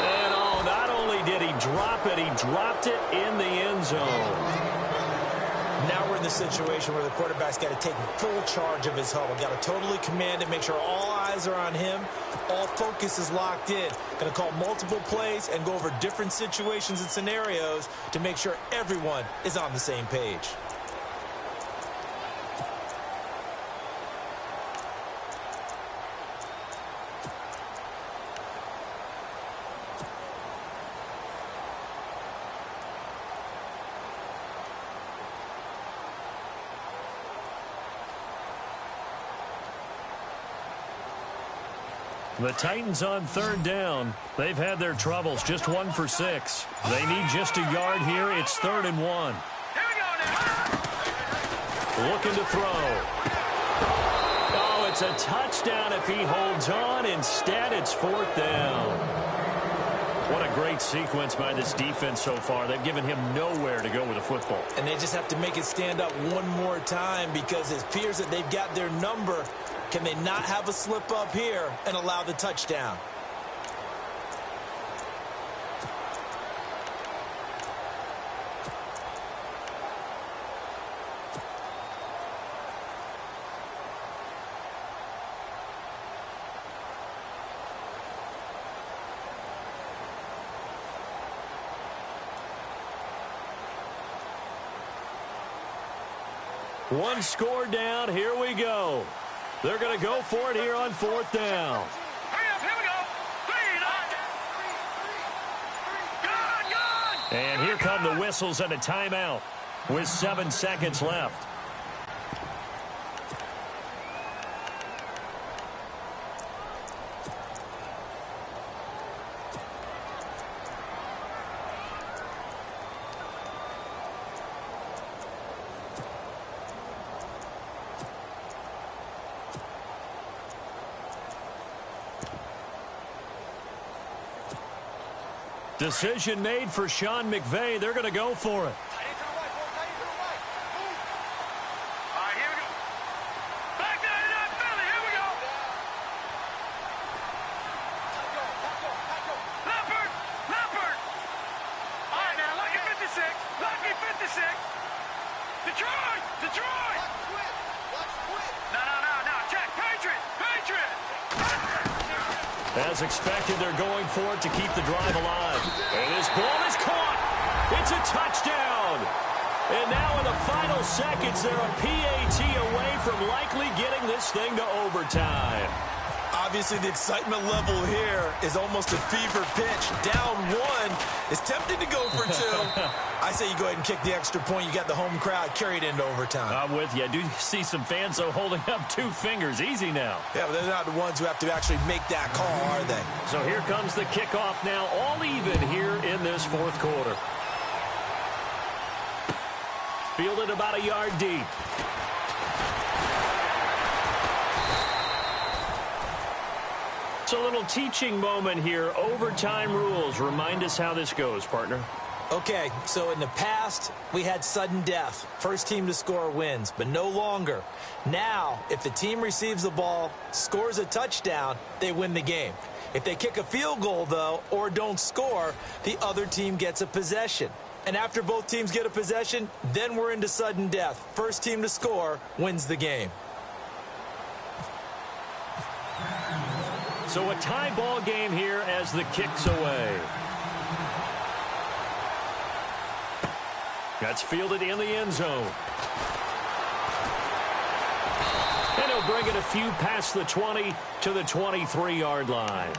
And oh, not only did he drop it, he dropped it in the end zone. Now we're in the situation where the quarterback's got to take full charge of his huddle. Got to totally command it, make sure all eyes are on him. All focus is locked in. Going to call multiple plays and go over different situations and scenarios to make sure everyone is on the same page. The Titans on third down. They've had their troubles, just 1 for 6. They need just a yard here. It's 3rd and 1. Here we go now. Looking to throw. Oh, it's a touchdown if he holds on. Instead, it's 4th down. What a great sequence by this defense so far. They've given him nowhere to go with the football. And they just have to make it stand up one more time because it appears that they've got their number. Can they not have a slip up here and allow the touchdown? One score down. Here we go. They're going to go for it here on 4th down. Hurry up, here we go. 3 and out. Gone. And here come the whistles and a timeout with 7 seconds left. Decision made for Sean McVay. They're going to go for it. All right, here we go. Back down in that Philly. Here we go. Leopard. All right, now, lucky 56. Lucky 56. Detroit. No. Check. Patriot. As expected, they're going for it to keep the drive alive. And this ball is caught. It's a touchdown. And now in the final seconds, they're a PAT away from likely getting this thing to overtime. Obviously, the excitement level here is almost a fever pitch. Down 1. It's tempting to go for 2. I say you go ahead and kick the extra point. You got the home crowd carried into overtime. I'm with you. I do see some fans, though, holding up 2 fingers. Easy now. Yeah, but they're not the ones who have to actually make that call, are they? So here comes the kickoff now, all even here in this 4th quarter. Fielded about a yard deep. It's a little teaching moment here. Overtime rules. Remind us how this goes, partner. Okay, so in the past, we had sudden death. First team to score wins, but no longer. Now, if the team receives the ball, scores a touchdown, they win the game. If they kick a field goal, though, or don't score, the other team gets a possession. And after both teams get a possession, then we're into sudden death. First team to score wins the game. So a tie ball game here as the kick's away. That's fielded in the end zone. And he'll bring it a few past the 20 to the 23-yard line.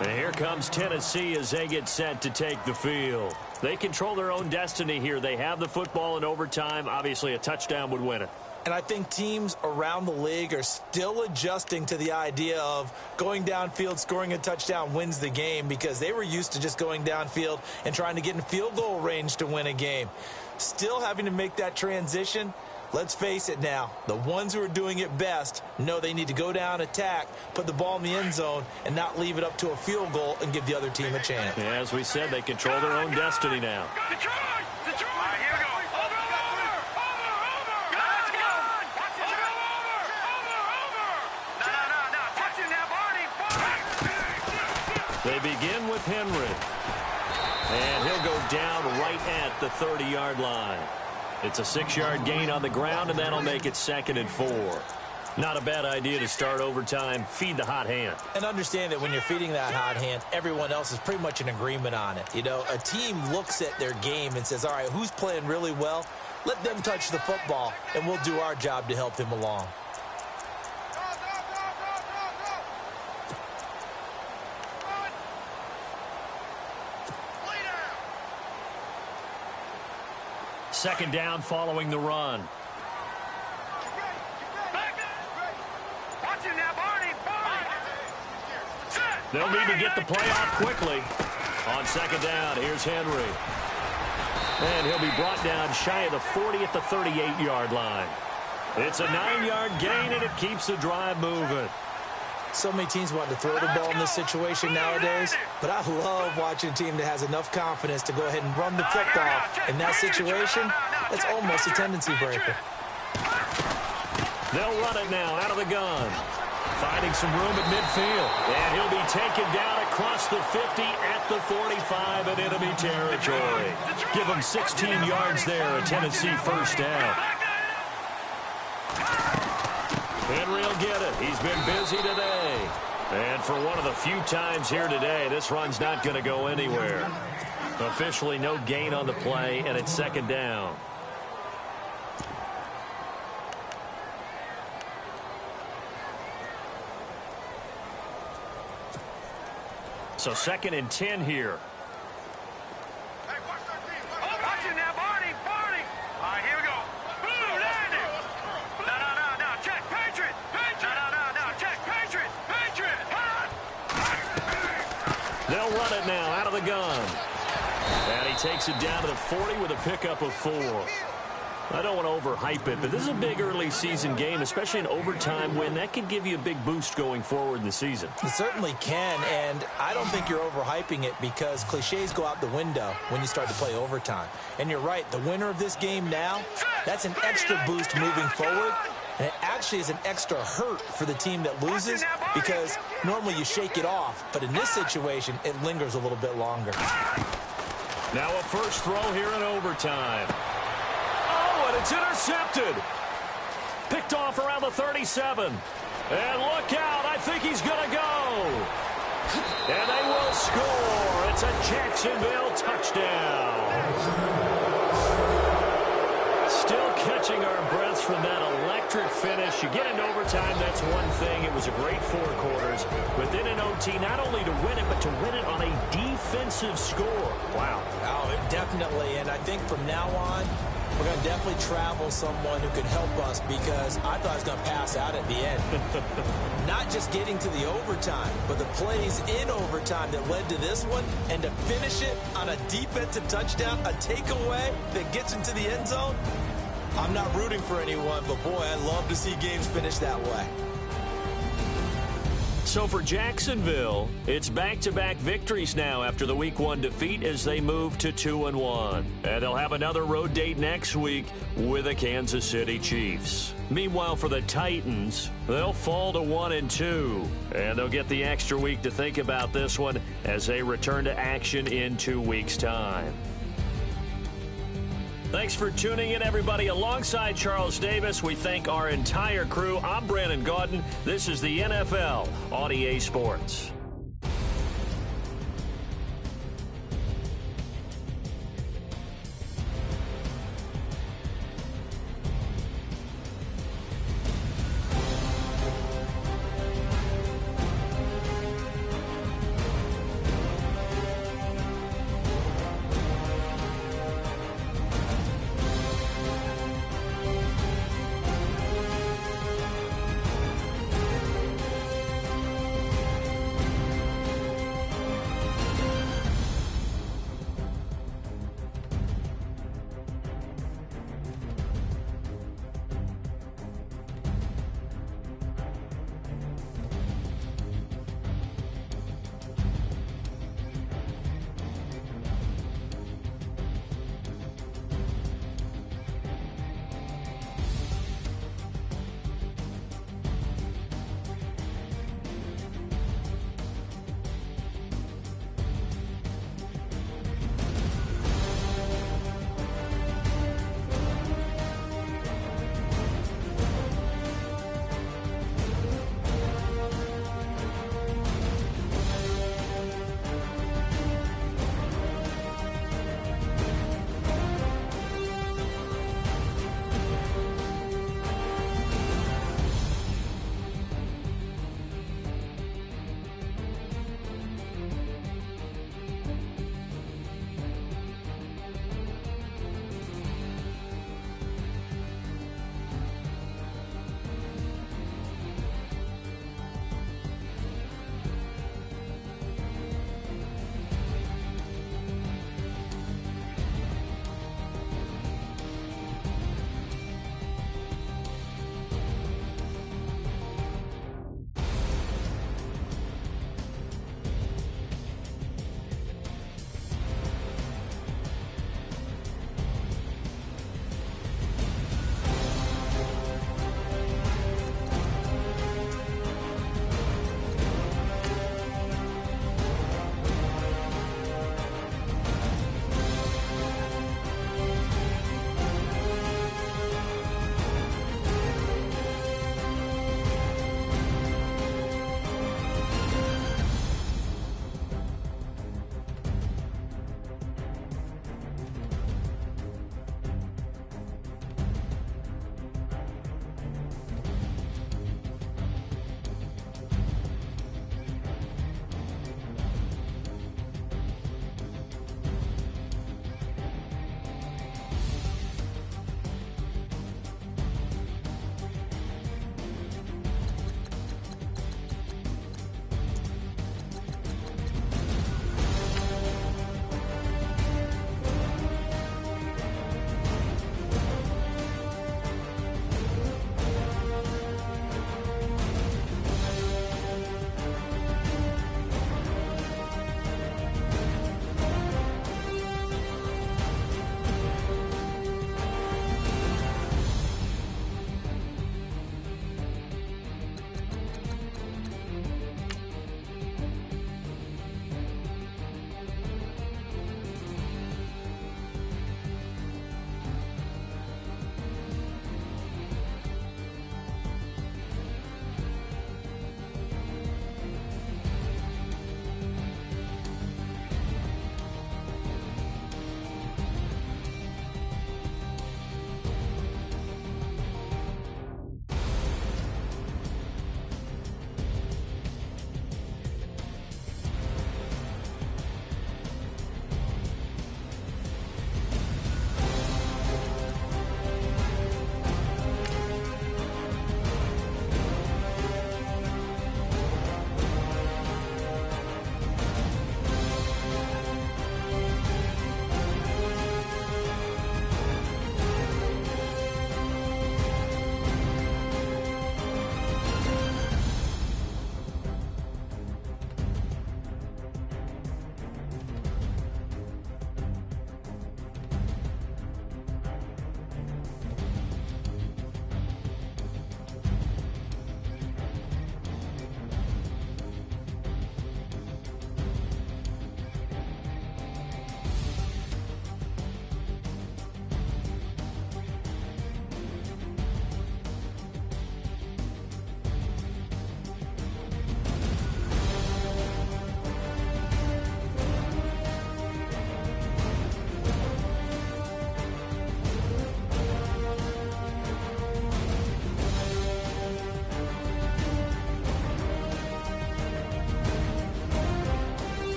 And here comes Tennessee as they get set to take the field. They control their own destiny here. They have the football in overtime. Obviously, a touchdown would win it. And I think teams around the league are still adjusting to the idea of going downfield, scoring a touchdown wins the game, because they were used to just going downfield and trying to get in field goal range to win a game. Still having to make that transition. Let's face it now, the ones who are doing it best know they need to go down, attack, put the ball in the end zone, and not leave it up to a field goal and give the other team a chance. Yeah, as we said, they control their own destiny now. Detroit! All right, here we go. Over. Let's go. Over. No. Touch him now, Barney. They begin with Henry. And he'll go down right at the 30-yard line. It's a 6-yard gain on the ground, and that'll make it 2nd and 4. Not a bad idea to start overtime. Feed the hot hand. And understand that when you're feeding that hot hand, everyone else is pretty much in agreement on it. You know, a team looks at their game and says, all right, who's playing really well? Let them touch the football, and we'll do our job to help them along. Second down following the run. Watch him now, Barney. Set. They'll need to get the play off quickly. On second down, here's Henry. And he'll be brought down shy of the 40 at the 38-yard line. It's a 9-yard gain, and it keeps the drive moving. So many teams want to throw the ball in this situation nowadays, but I love watching a team that has enough confidence to go ahead and run the football. In that situation, that's almost a tendency breaker. They'll run it now out of the gun. Finding some room at midfield. And he'll be taken down across the 50 at the 45 in enemy territory. Give him 16 yards there, a Tennessee first down. Henry will get it. He's been busy today. And for one of the few times here today, this run's not going to go anywhere. Officially no gain on the play, and it's second down. So second and 10 here. Hey, watch it now, Barney. All right, here we go. Boom, landed. No, check, Patriot. No, check, Patriot. They'll run it now out of the gun. And he takes it down to the 40 with a pickup of 4. I don't want to overhype it, but this is a big early season game, especially an overtime win. That could give you a big boost going forward in the season. It certainly can, and I don't think you're overhyping it because cliches go out the window when you start to play overtime. And you're right, the winner of this game now, that's an extra boost moving forward. And it actually is an extra hurt for the team that loses because normally you shake it off. But in this situation, it lingers a little bit longer. Now a first throw here in overtime. Oh, and it's intercepted. Picked off around the 37. And look out, I think he's going to go. And they will score. It's a Jacksonville touchdown. Still catching our breaths from that electric finish. You get into overtime, that's one thing. It was a great 4 quarters. Within an OT, not only to win it, but to win it on a defensive score. Wow. Oh, definitely. And I think from now on, we're going to definitely travel someone who could help us because I thought I was going to pass out at the end. Not just getting to the overtime, but the plays in overtime that led to this one, and to finish it on a defensive touchdown, a takeaway that gets into the end zone. I'm not rooting for anyone, but boy, I love to see games finish that way. So for Jacksonville, it's back-to-back victories now after the Week 1 defeat as they move to 2-1. And they'll have another road date next week with the Kansas City Chiefs. Meanwhile, for the Titans, they'll fall to 1-2. And they'll get the extra week to think about this one as they return to action in 2 weeks' time. Thanks for tuning in, everybody. Alongside Charles Davis, we thank our entire crew. I'm Brandon Gaudin. This is the NFL on EA Sports.